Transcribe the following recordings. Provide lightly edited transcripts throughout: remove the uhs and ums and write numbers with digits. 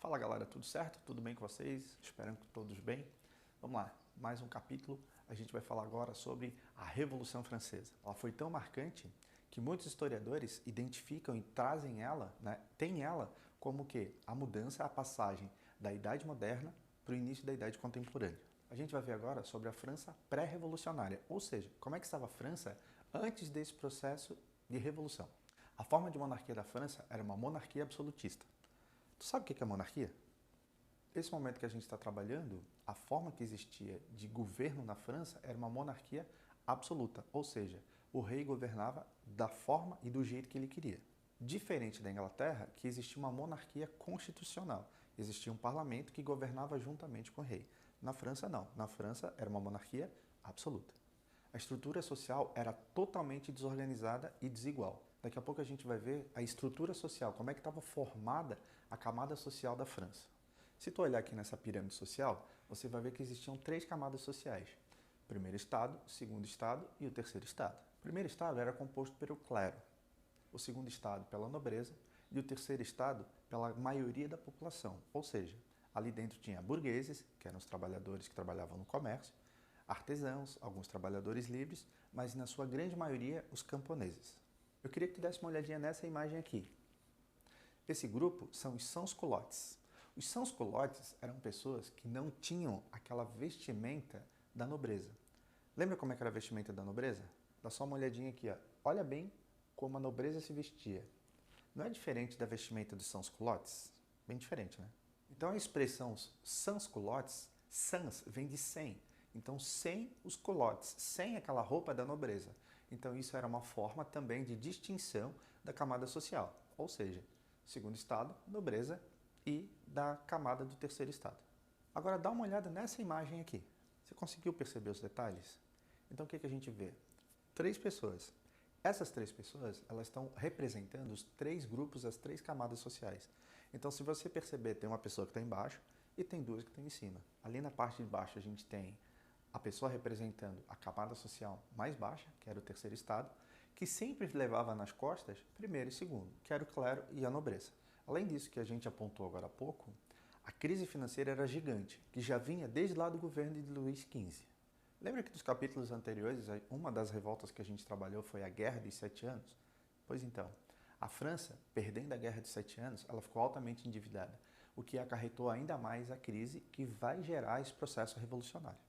Fala galera, tudo certo? Tudo bem com vocês? Espero que todos bem. Vamos lá, mais um capítulo. A gente vai falar agora sobre a Revolução Francesa. Ela foi tão marcante que muitos historiadores identificam e trazem ela, tem ela como que a mudança, a passagem da Idade Moderna para o início da Idade Contemporânea. A gente vai ver agora sobre a França pré-revolucionária, ou seja, como é que estava a França antes desse processo de revolução. A forma de monarquia da França era uma monarquia absolutista. Tu sabe o que é monarquia? Nesse momento que a gente está trabalhando, a forma que existia de governo na França era uma monarquia absoluta, ou seja, o rei governava da forma e do jeito que ele queria. Diferente da Inglaterra, que existia uma monarquia constitucional, existia um parlamento que governava juntamente com o rei. Na França, não. Na França era uma monarquia absoluta. A estrutura social era totalmente desorganizada e desigual. Daqui a pouco a gente vai ver a estrutura social, como é que estava formada a camada social da França. Se tu olhar aqui nessa pirâmide social, você vai ver que existiam 3 camadas sociais. O primeiro estado, o segundo estado e o terceiro estado. O primeiro estado era composto pelo clero, o segundo estado pela nobreza e o terceiro estado pela maioria da população. Ou seja, ali dentro tinha burgueses, que eram os trabalhadores que trabalhavam no comércio, artesãos, alguns trabalhadores livres, mas na sua grande maioria os camponeses. Eu queria que tu desse uma olhadinha nessa imagem aqui. Esse grupo são os sans-culottes. Os sans-culottes eram pessoas que não tinham aquela vestimenta da nobreza. Lembra como é que era a vestimenta da nobreza? Dá só uma olhadinha aqui, ó. Olha bem como a nobreza se vestia. Não é diferente da vestimenta dos sans-culottes? Bem diferente, né? Então a expressão sans-culottes, sans vem de sem. Então sem os culottes, sem aquela roupa da nobreza. Então isso era uma forma também de distinção da camada social. Ou seja, segundo estado, nobreza e da camada do terceiro estado. Agora dá uma olhada nessa imagem aqui. Você conseguiu perceber os detalhes? Então o que a gente vê? 3 pessoas. Essas 3 pessoas, elas estão representando os 3 grupos, as 3 camadas sociais. Então se você perceber, tem uma pessoa que está embaixo e tem 2 que estão em cima. Ali na parte de baixo a gente tem a pessoa representando a camada social mais baixa, que era o terceiro estado, que sempre levava nas costas primeiro e segundo, que era o clero e a nobreza. Além disso, que a gente apontou agora há pouco, a crise financeira era gigante, que já vinha desde lá do governo de Luís XV. Lembra que dos capítulos anteriores, uma das revoltas que a gente trabalhou foi a Guerra dos 7 Anos? Pois então, a França, perdendo a Guerra dos 7 Anos, ela ficou altamente endividada, o que acarretou ainda mais a crise que vai gerar esse processo revolucionário.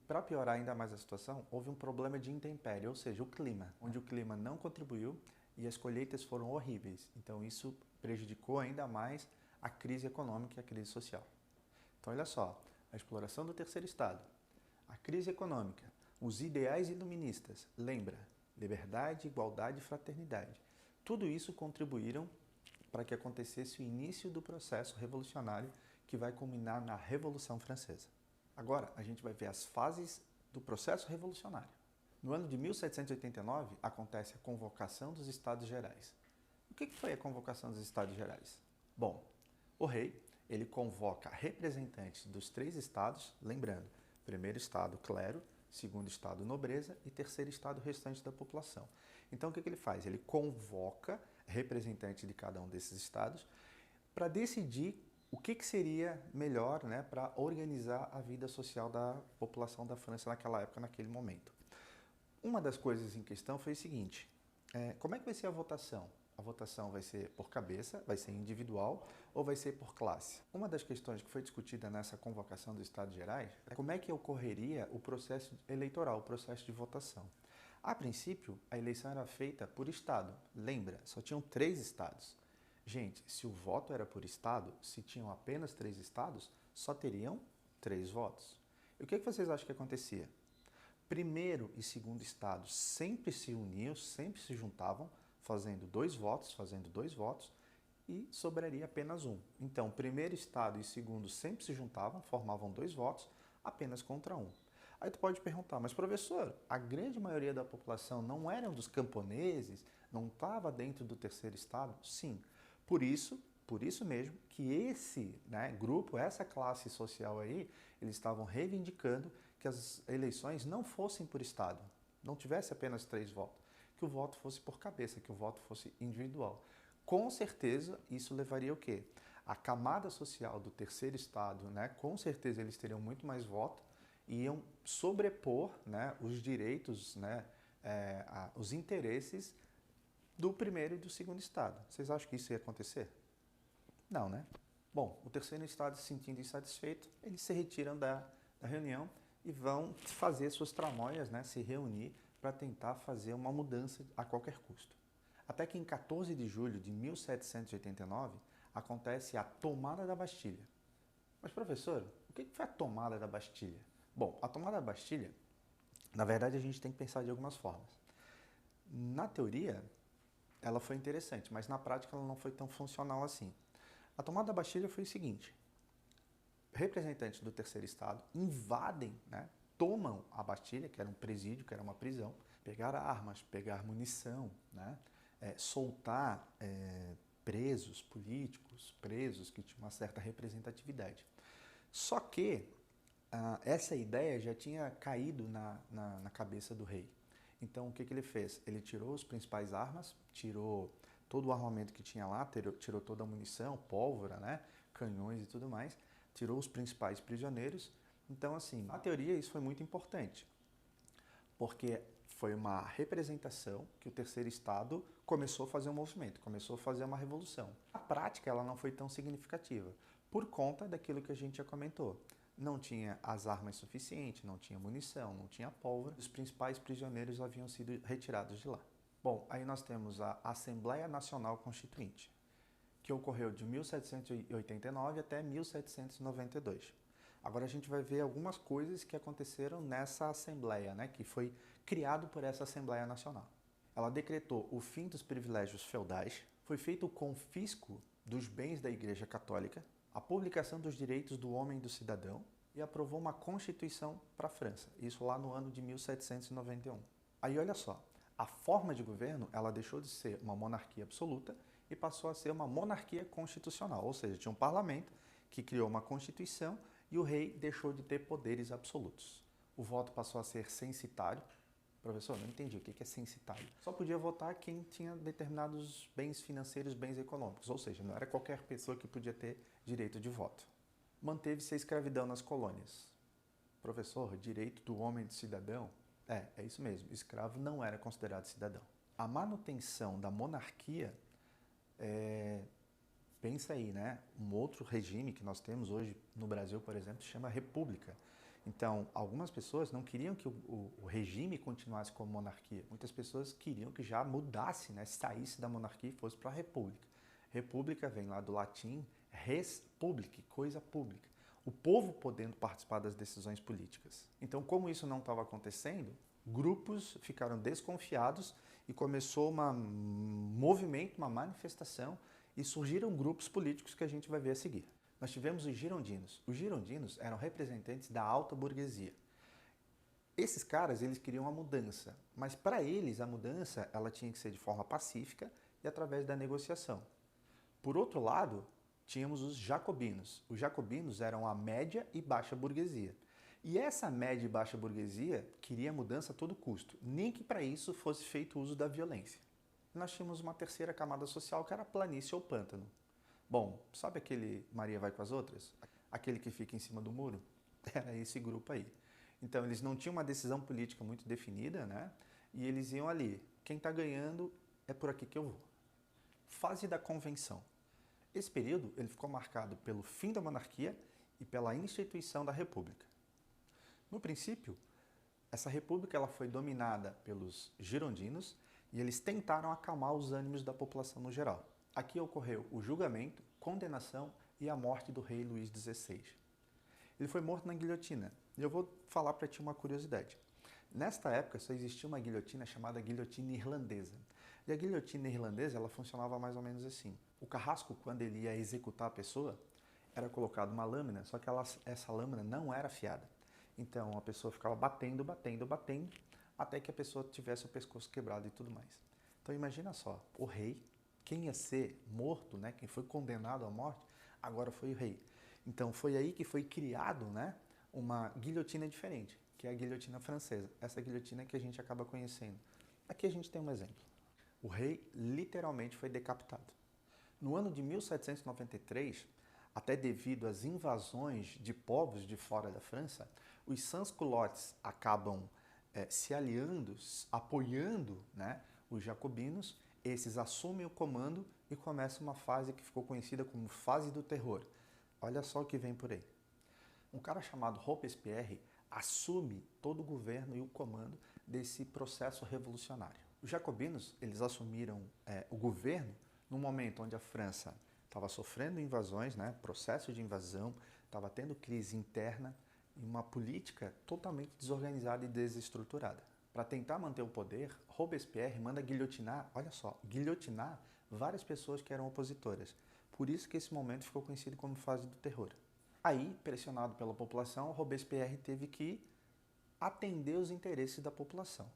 Para piorar ainda mais a situação, houve um problema de intempérie, ou seja, o clima, onde o clima não contribuiu e as colheitas foram horríveis. Então isso prejudicou ainda mais a crise econômica e a crise social. Então olha só, a exploração do terceiro estado, a crise econômica, os ideais iluministas, lembra, liberdade, igualdade e fraternidade. Tudo isso contribuíram para que acontecesse o início do processo revolucionário que vai culminar na Revolução Francesa. Agora, a gente vai ver as fases do processo revolucionário. No ano de 1789, acontece a convocação dos Estados Gerais. O que foi a convocação dos Estados Gerais? Bom, o rei, ele convoca representantes dos 3 estados, lembrando, primeiro estado, clero, segundo estado, nobreza e terceiro estado, restante da população. Então, o que ele faz? Ele convoca representantes de cada um desses estados para decidir o que seria melhor, para organizar a vida social da população da França naquela época, naquele momento. Uma das coisas em questão foi o seguinte, como é que vai ser a votação? A votação vai ser por cabeça, vai ser individual ou vai ser por classe? Uma das questões que foi discutida nessa convocação dos Estados Gerais é como é que ocorreria o processo eleitoral, o processo de votação. A princípio, a eleição era feita por estado. Lembra, só tinham 3 estados. Gente, se o voto era por estado, se tinham apenas 3 estados, só teriam 3 votos. E o que vocês acham que acontecia? Primeiro e segundo estado sempre se uniam, sempre se juntavam, fazendo 2 votos e sobraria apenas um. Então, primeiro estado e segundo sempre se juntavam, formavam 2 votos, apenas contra um. Aí tu pode perguntar, mas professor, a grande maioria da população não eram dos camponeses, não estava dentro do terceiro estado? Sim. Por isso mesmo que esse grupo, essa classe social aí, eles estavam reivindicando que as eleições não fossem por estado, não tivesse apenas 3 votos, que o voto fosse por cabeça, que o voto fosse individual. Com certeza, isso levaria o quê? a camada social do terceiro estado, né, com certeza eles teriam muito mais voto e iam sobrepor, né, os direitos, né, os interesses do primeiro e do segundo estado. Vocês acham que isso ia acontecer? Não, né? Bom, o terceiro estado se sentindo insatisfeito, eles se retiram da reunião e vão fazer suas tramóias, né, se reunir para tentar fazer uma mudança a qualquer custo. Até que em 14 de julho de 1789 acontece a tomada da Bastilha. Mas professor, o que foi a tomada da Bastilha? Bom, a tomada da Bastilha, na verdade a gente tem que pensar de algumas formas. Na teoria, ela foi interessante, mas na prática ela não foi tão funcional assim. A tomada da Bastilha foi o seguinte: representantes do terceiro estado invadem, né, tomam a Bastilha, que era um presídio, que era uma prisão, pegar armas, pegar munição, né, soltar presos políticos, presos que tinham uma certa representatividade. Só que essa ideia já tinha caído na cabeça do rei. Então o que ele fez? Ele tirou as principais armas, tirou todo o armamento que tinha lá, tirou toda a munição, pólvora, né, canhões e tudo mais, tirou os principais prisioneiros. Então, assim, na teoria isso foi muito importante, porque foi uma representação que o terceiro estado começou a fazer um movimento, começou a fazer uma revolução. Na prática, ela não foi tão significativa, por conta daquilo que a gente já comentou. Não tinha as armas suficientes, não tinha munição, não tinha pólvora. Os principais prisioneiros haviam sido retirados de lá. Bom, aí nós temos a Assembleia Nacional Constituinte, que ocorreu de 1789 até 1792. Agora a gente vai ver algumas coisas que aconteceram nessa Assembleia, né, que foi criado por essa Assembleia Nacional. Ela decretou o fim dos privilégios feudais, foi feito o confisco dos bens da Igreja Católica, a publicação dos direitos do homem e do cidadão e aprovou uma Constituição para a França, isso lá no ano de 1791. Aí olha só, a forma de governo ela deixou de ser uma monarquia absoluta e passou a ser uma monarquia constitucional, ou seja, tinha um parlamento que criou uma constituição e o rei deixou de ter poderes absolutos. O voto passou a ser censitário. Professor, não entendi o que é censitário. Só podia votar quem tinha determinados bens financeiros, bens econômicos, ou seja, não era qualquer pessoa que podia ter direito de voto. Manteve-se a escravidão nas colônias. Professor, direito do homem e do cidadão? É isso mesmo, escravo não era considerado cidadão. A manutenção da monarquia pensa aí, né? Um outro regime que nós temos hoje no Brasil, por exemplo, se chama República. Então, algumas pessoas não queriam que o regime continuasse como monarquia. Muitas pessoas queriam que já mudasse, né? Saísse da monarquia e fosse para a República. República vem lá do latim res publicae, coisa pública. O povo podendo participar das decisões políticas. Então, como isso não estava acontecendo, grupos ficaram desconfiados e começou um movimento, uma manifestação, e surgiram grupos políticos que a gente vai ver a seguir. Nós tivemos os girondinos. Os girondinos eram representantes da alta burguesia. Esses caras, eles queriam uma mudança, mas para eles a mudança ela tinha que ser de forma pacífica e através da negociação. Por outro lado, tínhamos os jacobinos. Os jacobinos eram a média e baixa burguesia. E essa média e baixa burguesia queria mudança a todo custo, nem que para isso fosse feito uso da violência. Nós tínhamos uma terceira camada social que era a planície ou pântano. Bom, sabe aquele Maria vai com as outras? Aquele que fica em cima do muro? Era esse grupo aí. Então eles não tinham uma decisão política muito definida, né? E eles iam ali, quem está ganhando é por aqui que eu vou. Fase da convenção. Esse período ele ficou marcado pelo fim da monarquia e pela instituição da república. No princípio, essa república ela foi dominada pelos girondinos e eles tentaram acalmar os ânimos da população no geral. Aqui ocorreu o julgamento, condenação e a morte do rei Luís XVI. Ele foi morto na guilhotina. E eu vou falar para ti uma curiosidade. Nesta época só existia uma guilhotina chamada guilhotina irlandesa. E a guilhotina irlandesa ela funcionava mais ou menos assim. O carrasco, quando ele ia executar a pessoa, era colocado uma lâmina, só que essa lâmina não era afiada. Então a pessoa ficava batendo, até que a pessoa tivesse o pescoço quebrado e tudo mais. Então imagina só, o rei, quem ia ser morto, né, quem foi condenado à morte, agora foi o rei. Então foi aí que foi criado, né, uma guilhotina diferente, que é a guilhotina francesa. Essa guilhotina que a gente acaba conhecendo. Aqui a gente tem um exemplo. O rei literalmente foi decapitado. No ano de 1793, até devido às invasões de povos de fora da França, os sans-culottes acabam se aliando, apoiando, né, os jacobinos. Esses assumem o comando e começa uma fase que ficou conhecida como Fase do Terror. Olha só o que vem por aí. Um cara chamado Robespierre assume todo o governo e o comando desse processo revolucionário. Os jacobinos, eles assumiram o governo no momento onde a França estava sofrendo invasões, né, processo de invasão, estava tendo crise interna e uma política totalmente desorganizada e desestruturada. Para tentar manter o poder, Robespierre manda guilhotinar, olha só, guilhotinar várias pessoas que eram opositoras. Por isso que esse momento ficou conhecido como Fase do Terror. Aí, pressionado pela população, Robespierre teve que atender os interesses da população.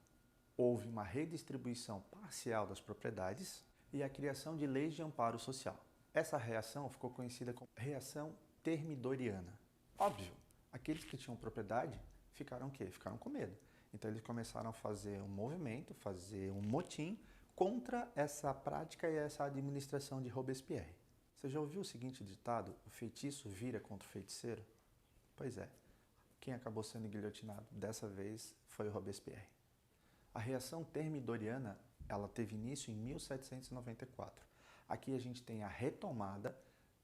Houve uma redistribuição parcial das propriedades e a criação de leis de amparo social. Essa reação ficou conhecida como reação termidoriana. Óbvio, aqueles que tinham propriedade ficaram o quê? Ficaram com medo. Então eles começaram a fazer um movimento, fazer um motim contra essa prática e essa administração de Robespierre. Você já ouviu o seguinte ditado? O feitiço vira contra o feiticeiro? Pois é, quem acabou sendo guilhotinado dessa vez foi o Robespierre. A reação termidoriana, ela teve início em 1794. Aqui a gente tem a retomada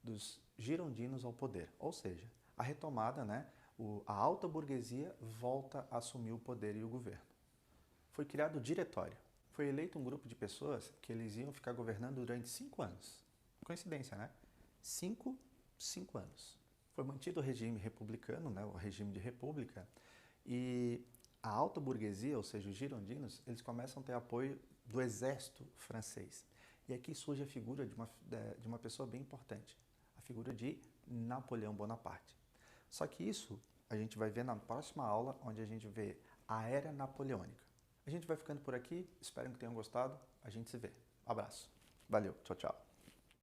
dos girondinos ao poder, ou seja, a retomada, né, a alta burguesia volta a assumir o poder e o governo. Foi criado o diretório. Foi eleito um grupo de pessoas que eles iam ficar governando durante 5 anos. Coincidência, né? 5 anos. Foi mantido o regime republicano, né, o regime de república, e a alta burguesia, ou seja, os girondinos, eles começam a ter apoio do exército francês. E aqui surge a figura de uma pessoa bem importante, a figura de Napoleão Bonaparte. Só que isso a gente vai ver na próxima aula, onde a gente vê a Era Napoleônica. A gente vai ficando por aqui, espero que tenham gostado, a gente se vê. Abraço. Valeu, tchau, tchau.